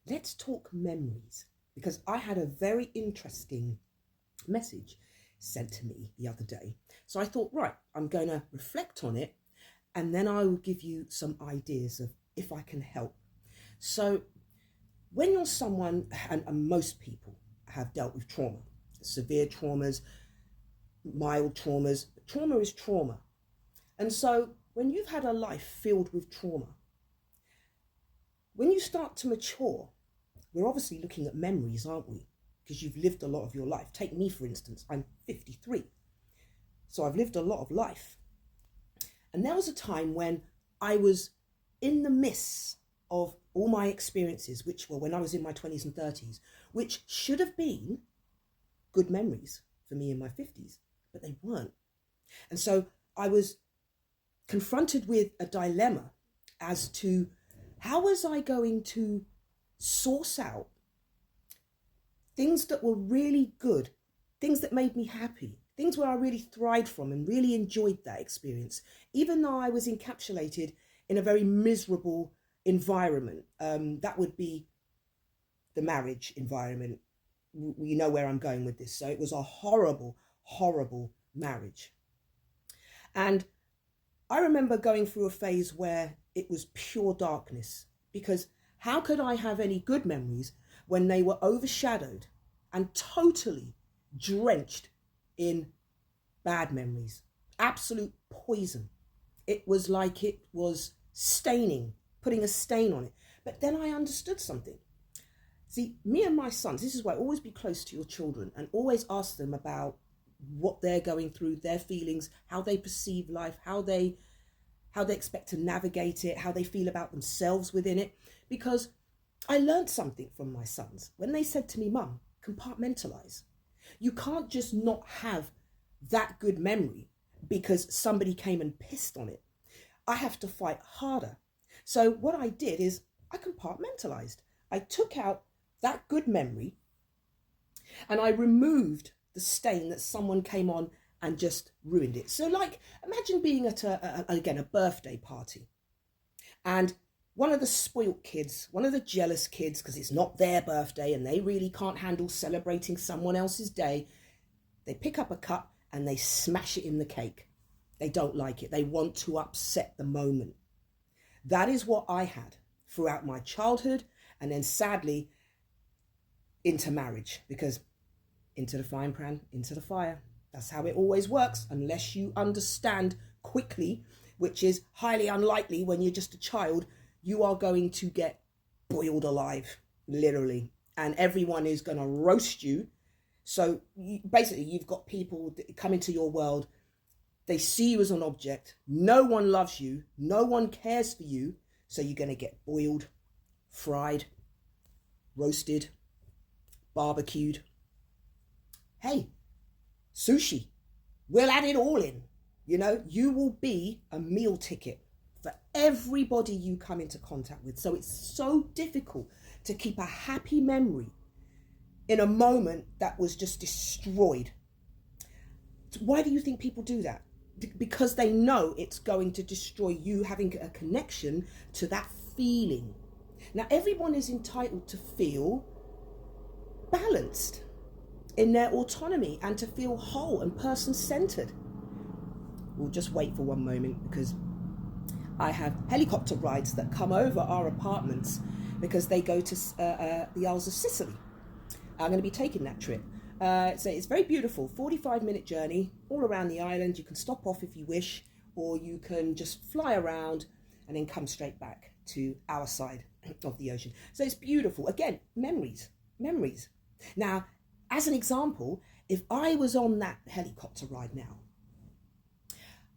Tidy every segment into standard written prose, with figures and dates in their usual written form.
let's talk memories, because I had a very interesting message sent to me the other day. So I thought, right, I'm going to reflect on it, and then I will give you some ideas of if I can help. So when you're someone, and most people have dealt with trauma, severe traumas, mild traumas, trauma is trauma. And so when you've had a life filled with trauma, when you start to mature, we're obviously looking at memories, aren't we? Because you've lived a lot of your life. Take me, for instance, I'm 53. So I've lived a lot of life. And there was a time when I was in the midst of all my experiences, which were when I was in my 20s and 30s, which should have been good memories for me in my 50s, but they weren't. And so I was confronted with a dilemma as to how was I going to source out things that were really good, things that made me happy, things where I really thrived from and really enjoyed that experience, even though I was encapsulated in a very miserable environment. That would be the marriage environment. You know where I'm going with this. So it was a horrible, horrible marriage. And I remember going through a phase where it was pure darkness, because how could I have any good memories when they were overshadowed and totally drenched in bad memories? Absolute poison. It was like it was staining, putting a stain on it. But then I understood something. See, me and my sons, this is why always be close to your children and always ask them about what they're going through, their feelings, how they perceive life, how they expect to navigate it, how they feel about themselves within it. Because I learned something from my sons when they said to me, Mum, compartmentalize. You can't just not have that good memory because somebody came and pissed on it. I have to fight harder. So what I did is I compartmentalized. I took out that good memory and I removed the stain that someone came on and just ruined it. So like, imagine being at a birthday party, and one of the spoilt kids, one of the jealous kids, because it's not their birthday and they really can't handle celebrating someone else's day, they pick up a cup and they smash it in the cake. They don't like it. They want to upset the moment. That is what I had throughout my childhood, and then sadly into marriage, because into the frying pan, into the fire. That's how it always works, unless you understand quickly, which is highly unlikely when you're just a child. You are going to get boiled alive, literally, and everyone is going to roast you. So basically, you've got people that come into your world. They see you as an object. No one loves you. No one cares for you. So you're going to get boiled, fried, roasted, barbecued. Hey, sushi, we'll add it all in. You know, you will be a meal ticket for everybody you come into contact with. So it's so difficult to keep a happy memory in a moment that was just destroyed. Why do you think people do that? Because they know it's going to destroy you having a connection to that feeling. Now, everyone is entitled to feel balanced in their autonomy and to feel whole and person-centered. We'll just wait for one moment, because I have helicopter rides that come over our apartments because they go to the Isles of Sicily. I'm going to be taking that trip. So it's very beautiful, 45-minute journey all around the island. You can stop off if you wish, or you can just fly around and then come straight back to our side of the ocean. So it's beautiful. Again, memories. Now, as an example, if I was on that helicopter ride now,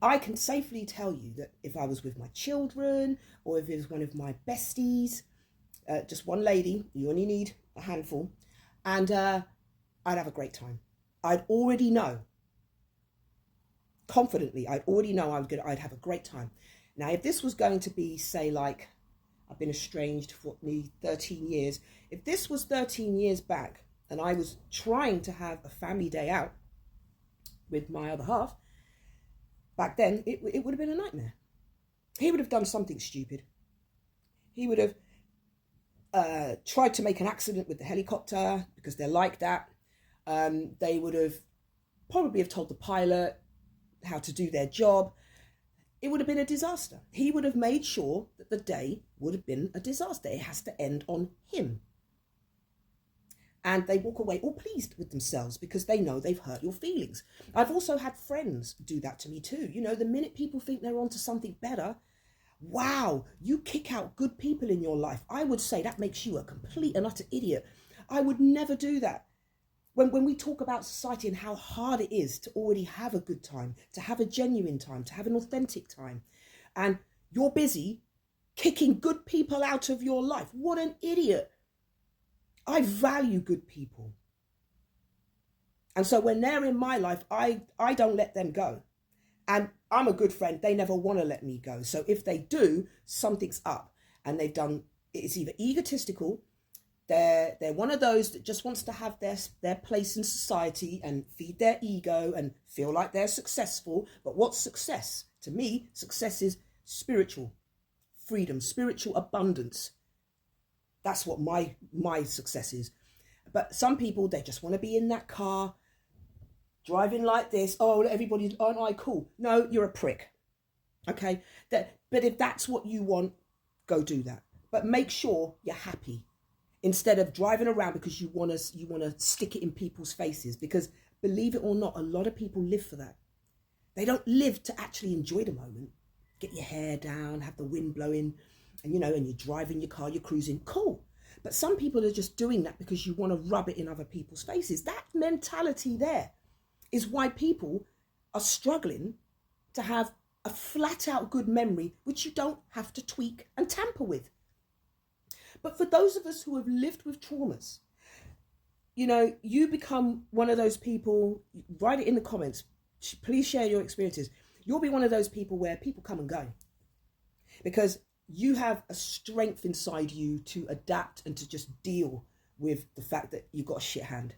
I can safely tell you that if I was with my children, or if it was one of my besties, just one lady, you only need a handful, and I'd have a great time. I'd already know, confidently, I'd have a great time. Now, if this was going to be, say, like, I've been estranged for nearly 13 years. If this was 13 years back and I was trying to have a family day out with my other half, back then, it would have been a nightmare. He would have done something stupid. He would have tried to make an accident with the helicopter because they're like that. They would have probably have told the pilot how to do their job. It would have been a disaster. He would have made sure that the day would have been a disaster. It has to end on him. And they walk away all pleased with themselves because they know they've hurt your feelings. I've also had friends do that to me too. You know, the minute people think they're onto something better, wow, you kick out good people in your life. I would say that makes you a complete and utter idiot. I would never do that. When we talk about society and how hard it is to already have a good time, to have a genuine time, to have an authentic time, and you're busy kicking good people out of your life, what an idiot. I value good people. And so when they're in my life, I don't let them go. And I'm a good friend. They never want to let me go. So if they do, something's up. And they've done, it's either egotistical, they're one of those that just wants to have their place in society and feed their ego and feel like they're successful. But what's success? To me, success is spiritual freedom, spiritual abundance. That's what my success is. But some people, they just want to be in that car, driving like this. Oh, everybody, aren't I cool? No, you're a prick. Okay? But if that's what you want, go do that. But make sure you're happy. Instead of driving around because you want to stick it in people's faces. Because believe it or not, a lot of people live for that. They don't live to actually enjoy the moment. Get your hair down, have the wind blowing, and and you're driving your car, you're cruising, cool. But some people are just doing that because you want to rub it in other people's faces. That mentality there is why people are struggling to have a flat out good memory, which you don't have to tweak and tamper with. But for those of us who have lived with traumas, you become one of those people. Write it in the comments. Please share your experiences. You'll be one of those people where people come and go because you have a strength inside you to adapt and to just deal with the fact that you've got a shit hand.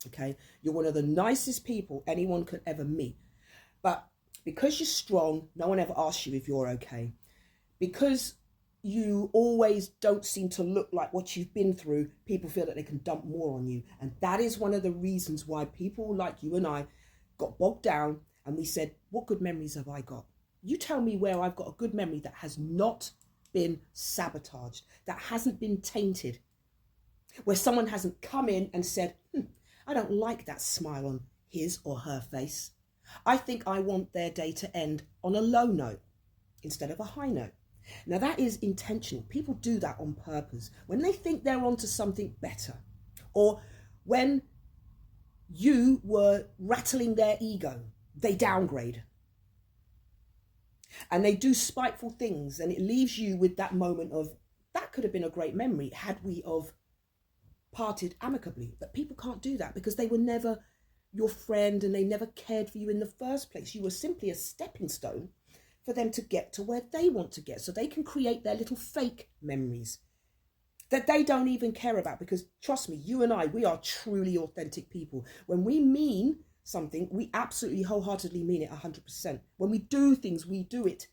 Okay. You're one of the nicest people anyone could ever meet. But because you're strong, no one ever asks you if you're okay. Because you always don't seem to look like what you've been through, people feel that they can dump more on you. And that is one of the reasons why people like you and I got bogged down and we said, what good memories have I got? You tell me where I've got a good memory that has not been sabotaged, that hasn't been tainted, where someone hasn't come in and said, I don't like that smile on his or her face. I think I want their day to end on a low note instead of a high note. Now that is intentional. People do that on purpose. When they think they're onto something better, or when you were rattling their ego, they downgrade. And they do spiteful things, and it leaves you with that moment of, that could have been a great memory had we of parted amicably. But people can't do that because they were never your friend and they never cared for you in the first place. You were simply a stepping stone for them to get to where they want to get, so they can create their little fake memories that they don't even care about. Because trust me, you and I, we are truly authentic people. When we mean something, we absolutely wholeheartedly mean it 100%. When we do things, we do it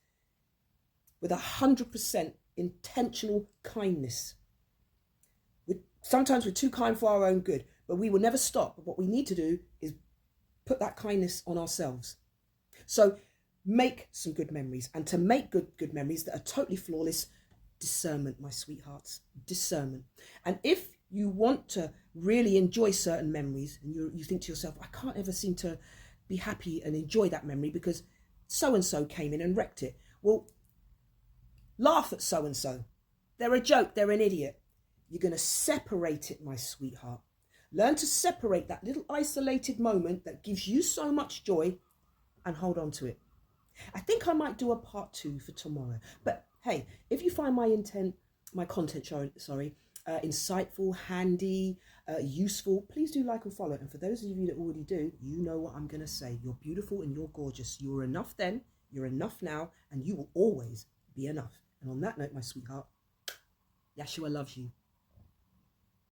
with 100% intentional kindness. Sometimes we're too kind for our own good, but we will never stop. But what we need to do is put that kindness on ourselves. So make some good memories, and to make good memories that are totally flawless, discernment, my sweethearts, discernment. And if you want to really enjoy certain memories and you think to yourself, I can't ever seem to be happy and enjoy that memory because so-and-so came in and wrecked it. Well, laugh at so-and-so. They're a joke. They're an idiot. You're going to separate it, my sweetheart. Learn to separate that little isolated moment that gives you so much joy and hold on to it. I think I might do a part 2 for tomorrow. But hey, if you find my content, insightful, handy, useful, please do like and follow. And for those of you that already do, you know what I'm going to say. You're beautiful and you're gorgeous. You were enough then, you're enough now, and you will always be enough. And on that note, my sweetheart, Yeshua loves you.